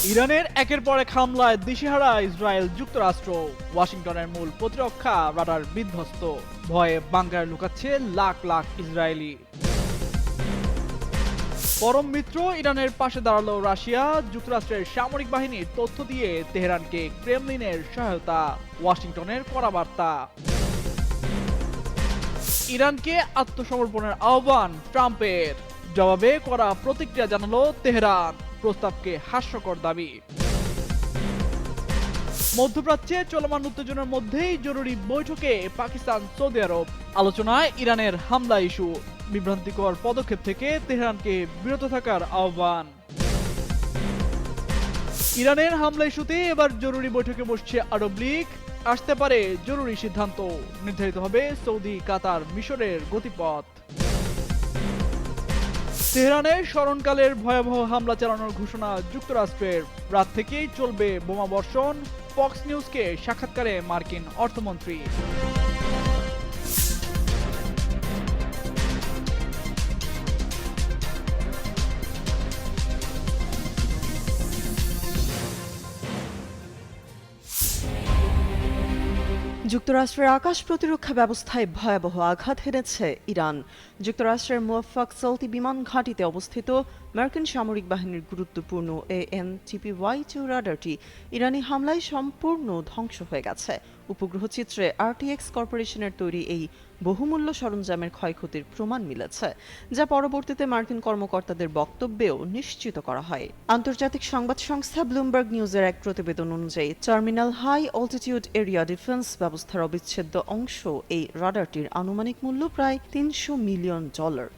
ইরানের একের পর এক হামলায় দিশেহারা ইসরায়েল যুক্তরাষ্ট্র। ওয়াশিংটনের মূল প্রতিরক্ষা রাডার বিধ্বস্ত। ভয়ে বাংকারে লুকাচ্ছে লাখ লাখ ইসরায়েলি। পরম মিত্র ইরানের পাশে দাঁড়ালো রাশিয়া। যুক্তরাষ্ট্রের সামরিক বাহিনীর তথ্য দিয়ে তেহরানকে ক্রেমলিনের সহায়তা। ওয়াশিংটনের কড়া বার্তা। ইরানকে আত্মসমর্পণের আহ্বান ট্রাম্পের। জবাবে কড়া প্রতিক্রিয়া জানালো তেহরান। প্রস্তাবকে হাস্যকর দাবি। মধ্যপ্রাচ্যে চলমান উত্তেজনার মধ্যেই জরুরি বৈঠকে পাকিস্তান সৌদি আরব। আলোচনায় ইরানের হামলা ইস্যু। বিভ্রান্তিকর পদক্ষেপ থেকে তেহরানকে বিরত থাকার আহ্বান। ইরানের হামলা ইস্যুতে এবার জরুরি বৈঠকে বসছে আরব লীগ। আসতে পারে জরুরি সিদ্ধান্ত। নির্ধারিত হবে সৌদি, কাতার, মিশরের গতিপথ। তেহরানে স্মরণকালের ভয়াবহ হামলা চালানোর ঘোষণা যুক্তরাষ্ট্রের। রাত থেকেই চলবে বোমা বর্ষণ। ফক্স নিউজকে সাক্ষাৎকারে মার্কিন অর্থমন্ত্রী। যুক্তরাষ্ট্রের আকাশ প্রতিরক্ষা ব্যবস্থায় ভয়াবহ আঘাত হেনেছে ইরান। যুক্তরাষ্ট্রের মুওয়াফাক সৌদি বিমান ঘাঁটিতে অবস্থিত মার্কিন সামরিক বাহিনীর গুরুত্বপূর্ণ AN/TPY-2 রাডারটি ইরানি হামলায় সম্পূর্ণ ধ্বংস হয়ে গেছে। উপগ্রহ চিত্রে RTX কর্পোরেশনের তৈরি এই বহুমূল্য সরঞ্জামের ক্ষয়ক্ষতির প্রমাণ মিলেছে, যা পরবর্তীতে মার্কিন কর্মকর্তাদের বক্তব্যেও নিশ্চিত করা হয়। আন্তর্জাতিক সংবাদ সংস্থা ব্লুমবার্গ নিউজের এক প্রতিবেদন অনুযায়ী terminal high altitude area defence ব্যবস্থার অবিচ্ছেদ্য অংশ এই রাডারটির আনুমানিক মূল্য প্রায় $300 মিলিয়ন।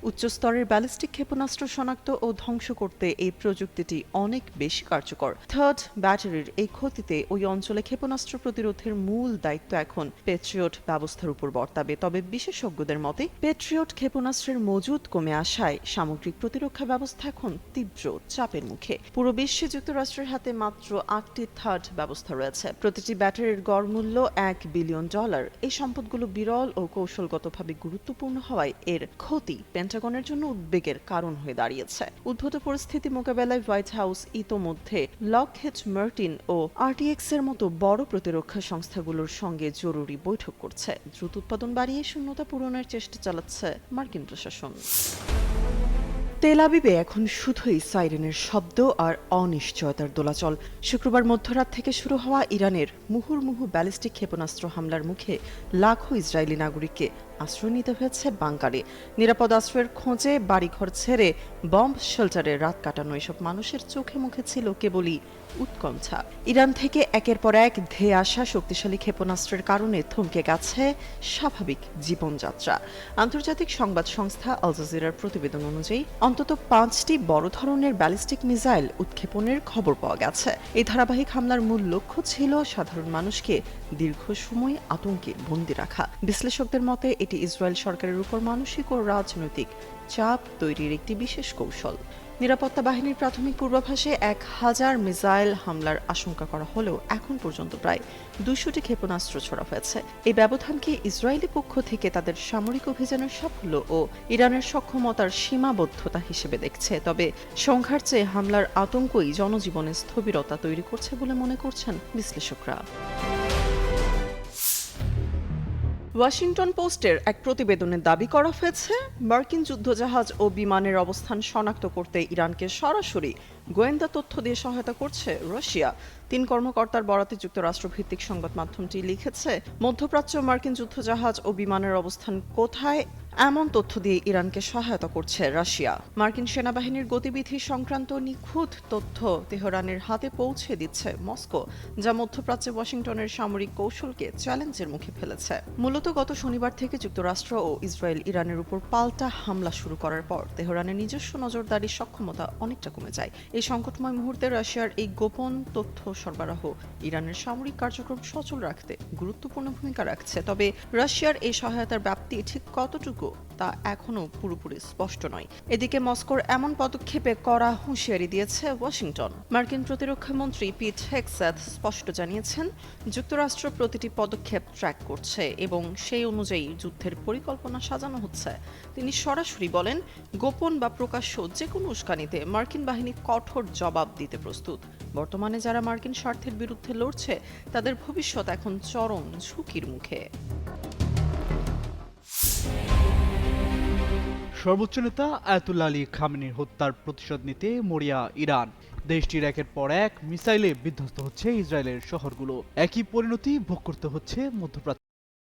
উচ্চস্তরের ব্যালিস্টিক ক্ষেপণাস্ত্র শনাক্ত ও ধ্বংস করতে এই প্রযুক্তিটি অনেক বেশি কার্যকর। থার্ড ব্যাটারির এই ক্ষতিতে ওই অঞ্চলে ক্ষেপণাস্ত্র প্রতিরোধের মূল দায়িত্ব এখন পেট্রিয়ট ব্যবস্থার উপর বর্তাবে। তবে বিশেষজ্ঞদের মতে পেট্রিয়ট ক্ষেপণাস্ত্রের মজুদ কমে আসায় সামগ্রিক প্রতিরক্ষা ব্যবস্থা এখন তীব্র চাপের মুখে। পুরো বিশ্বে যুক্তরাষ্ট্রের হাতে মাত্র 8টি থার্ড ব্যবস্থা রয়েছে। প্রতিটি ব্যাটারির গড় মূল্য $1 বিলিয়ন। এই সম্পদগুলো বিরল ও কৌশলগতভাবে গুরুত্বপূর্ণ হওয়ায় এর ক্ষতি পেন্টাগনের জন্য উদ্বেগের কারণ হয়ে দাঁড়িয়েছে। উদ্ভূত পরিস্থিতি মোকাবেলায় হোয়াইট হাউস ইতোমধ্যে লকহিড মার্টিন ও RTX এর মতো বড় প্রতিরক্ষা সংস্থাগুলোর সঙ্গে জরুরি বৈঠক করছে। দ্রুত উৎপাদন বাড়িয়ে শূন্যতা পূরণের চেষ্টা চালাচ্ছে মার্কিন প্রশাসন। তেল আবিবে এখন শুধুই সাইরেনের শব্দ আর অনিশ্চয়তার দোলাচল। শুক্রবার মধ্যরাত থেকে শুরু হওয়া ইরানের মুহুর্মুহু ব্যালিস্টিক ক্ষেপণাস্ত্র হামলার মুখে লাখো ইসরায়েলি নাগরিককে আশ্রয় নিতে হয়েছে বাংকারে। নিরাপদ আশ্রয়ের খোঁজে বাড়িঘর ছেড়ে বম্ব শেল্টারে রাত কাটানো এসব মানুষের চোখে মুখে ছিল কেবলই উৎকণ্ঠা। ইরান থেকে একের পর এক ধেয়ে আসা শক্তিশালী ক্ষেপণাস্ত্রের কারণে থমকে গেছে স্বাভাবিক জীবনযাত্রা। আন্তর্জাতিক সংবাদ সংস্থা আল জাজিরার প্রতিবেদন অনুযায়ী অন্তত 5টি বড় ধরনের ব্যালিস্টিক মিসাইল উৎক্ষেপণের খবর পাওয়া গেছে। এই ধারাবাহিক হামলার মূল লক্ষ্য ছিল সাধারণ মানুষকে দীর্ঘ সময় আতঙ্কে বন্দী রাখা। বিশ্লেষকদের মতে এটি ইসরায়েল সরকারের উপর মানসিক ও রাজনৈতিক চাপ তৈরির একটি বিশেষ কৌশল। নিরাপত্তা বাহিনীর প্রাথমিক পূর্বাভাসে 1000 মিসাইল হামলার আশঙ্কা করা হলেও এখন পর্যন্ত প্রায় 200টি ক্ষেপণাস্ত্র ছোড়া হয়েছে। এই ব্যবধানকে ইসরায়েলি পক্ষ থেকে তাদের সামরিক অভিযানের সাফল্য ও ইরানের সক্ষমতার সীমাবদ্ধতা হিসেবে দেখছে। তবে সংঘার চেয়ে হামলার আতঙ্কই জনজীবনে স্থবিরতা তৈরি করছে বলে মনে করছেন বিশ্লেষকরা। ওয়াশিংটন পোস্টের এক প্রতিবেদনে দাবি করা হয়েছে, মার্কিন যুদ্ধজাহাজ ও বিমানের অবস্থান শনাক্ত করতে ইরানকে সরাসরি গোয়েন্দা তথ্য দিয়ে সহায়তা করছে রাশিয়া। 3 কর্মকর্তার বরাতে যুক্তরাষ্ট্রভিত্তিক সংবাদ মাধ্যমটি লিখেছে, মধ্যপ্রাচ্য মার্কিন যুদ্ধজাহাজ ও বিমানের অবস্থান কোথায় এমন তথ্য দিয়ে ইরানকে সহায়তা করছে রাশিয়া। মার্কিন সেনাবাহিনীর গতিবিধি সংক্রান্ত নিখুঁত তথ্য তেহরানের হাতে পৌঁছে দিচ্ছে মস্কো, যা মধ্যপ্রাচ্যে ওয়াশিংটনের সামরিক কৌশলকে চ্যালেঞ্জের মুখে ফেলেছে। মূলত গত শনিবার থেকে যুক্তরাষ্ট্র ও ইসরায়েল ইরানের উপর পাল্টা হামলা শুরু করার পর তেহরানের নিজস্ব নজরদারির সক্ষমতা অনেকটা কমে যায়। এই সংকটময় মুহূর্তে রাশিয়ার এই গোপন তথ্য সরবরাহ ইরানের সামরিক কার্যক্রম সচল রাখতে গুরুত্বপূর্ণ ভূমিকা রাখছে। তবে রাশিয়ার এই সহায়তার ব্যাপ্তি ঠিক কতটুকু কতটুকু তা এখনও পুরোপুরি স্পষ্ট নয়। এদিকে মস্কোর এমন পদক্ষেপে কড়া হুঁশিয়ারি দিয়েছে ওয়াশিংটন। মার্কিন প্রতিরক্ষা মন্ত্রী পিট হেগসেথ স্পষ্ট জানিয়েছেন, যুক্তরাষ্ট্র প্রতিটি পদক্ষেপ ট্র্যাক করছে এবং সেই অনুযায়ী যুদ্ধের পরিকল্পনা সাজানো হচ্ছে। তিনি সরাসরি বলেন, গোপন বা প্রকাশ্য যে কোনো উস্কানিতে মার্কিন বাহিনী কঠোর জবাব দিতে প্রস্তুত। বর্তমানে যারা মার্কিন স্বার্থের বিরুদ্ধে লড়ছে তাদের ভবিষ্যৎ এখন চরম ঝুঁকির মুখে। সর্বোচ্চ নেতা আয়াতুল্লাহ আলী খামেনির হত্যার প্রতিশোধ নিতে মরিয়া ইরান। দেশটির একের পর এক মিসাইলে বিধ্বস্ত হচ্ছে ইসরায়েলের শহরগুলো। একই পরিণতি ভোগ করতে হচ্ছে মধ্যপ্রাচ্য।